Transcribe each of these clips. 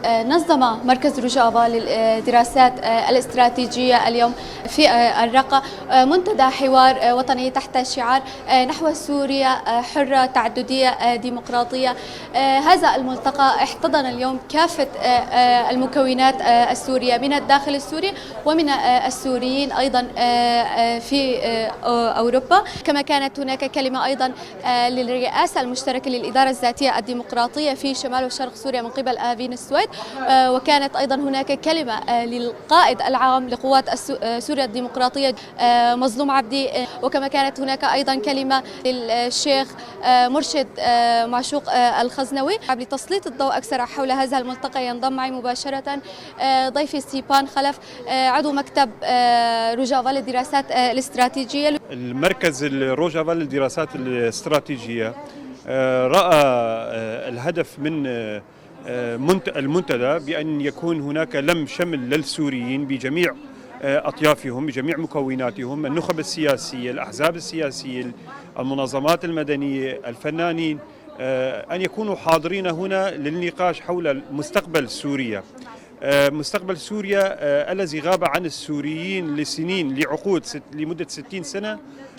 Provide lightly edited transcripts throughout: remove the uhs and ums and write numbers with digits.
نظم مركز روجافا للدراسات الاستراتيجية اليوم في الرقة منتدى حوار وطني تحت شعار نحو سوريا حرة تعددية ديمقراطية. هذا الملتقى احتضن اليوم كافة المكونات السورية من الداخل السوري ومن السوريين أيضا في أوروبا. كما كانت هناك كلمة أيضا للرئاسة المشتركة للإدارة الذاتية الديمقراطية في شمال وشرق سوريا من قبل آفين السويد، وكانت أيضا هناك كلمة للقائد العام لقوات سوريا الديمقراطية مظلوم عبدي، وكما كانت هناك أيضا كلمة للشيخ مرشد معشوق الخزنوي. لتسليط الضوء أكثر حول هذا الملتقى ينضم معي مباشرة ضيفي ستيبان خلف عضو مكتب روجافا للدراسات الاستراتيجية. المركز روجافا للدراسات الاستراتيجية رأى الهدف من المنتدى بأن يكون هناك لم شمل للسوريين بجميع أطيافهم بجميع مكوناتهم، النخب السياسية، الأحزاب السياسية، المنظمات المدنية، الفنانين، أن يكونوا حاضرين هنا للنقاش حول مستقبل سوريا. مستقبل سوريا الذي غاب عن السوريين لسنين لعقود لمدة 60 سنة.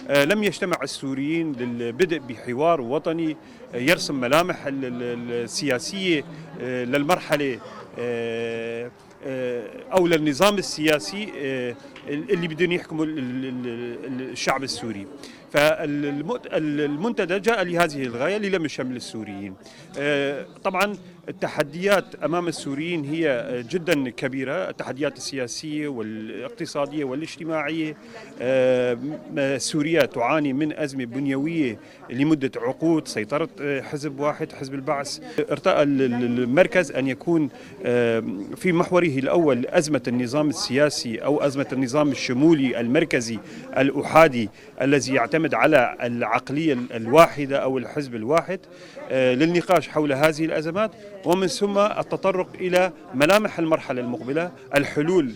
لم يجتمع السوريين للبدء بحوار وطني يرسم ملامح السياسية للمرحلة أو للنظام السياسي اللي بدهم يحكموا الشعب السوري. فالمنتدى جاء لهذه الغاية للم شمل السوريين. طبعا التحديات أمام السوريين هي جدا كبيرة، التحديات السياسية والاقتصادية والاجتماعية. سوريا تعاني من أزمة بنيوية لمدة عقود، سيطرة حزب واحد حزب البعث. ارتأى المركز أن يكون في محوره الأول أزمة النظام السياسي أو أزمة النظام الشمولي المركزي الأحادي الذي يعتمد على العقلية الواحدة أو الحزب الواحد، للنقاش حول هذه الأزمات، ومن ثم التطرق إلى ملامح المرحلة المقبلة، الحلول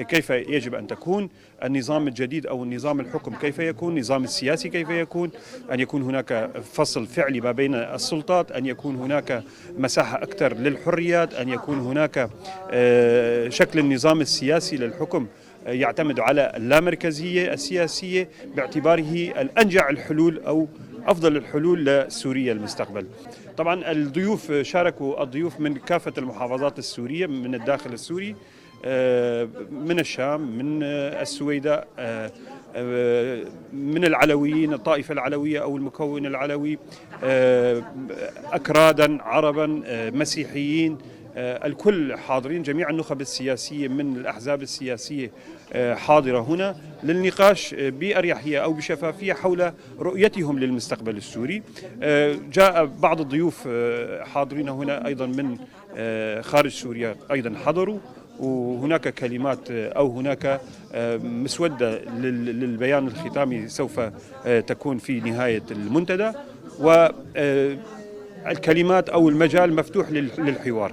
كيف يجب أن تكون، النظام الجديد أو النظام الحكم كيف يكون، النظام السياسي كيف يكون، أن يكون هناك فصل فعلي ما بين السلطات، أن يكون هناك مساحة أكثر للحريات، أن يكون هناك شكل النظام السياسي للحكم يعتمد على اللامركزية السياسية باعتباره الأنجع الحلول أو أفضل الحلول لسوريا المستقبل. طبعا الضيوف شاركوا، الضيوف من كافة المحافظات السورية من الداخل السوري، من الشام، من السويداء، من العلويين، الطائفة العلوية أو المكون العلوي، أكرادا، عربا، مسيحيين، الكل حاضرين. جميع النخب السياسية من الأحزاب السياسية حاضرة هنا للنقاش بأريحية أو بشفافية حول رؤيتهم للمستقبل السوري. جاء بعض الضيوف حاضرين هنا أيضا من خارج سوريا أيضا حضروا، وهناك كلمات أو هناك مسودة للبيان الختامي سوف تكون في نهاية المنتدى، والكلمات أو المجال مفتوح للحوار.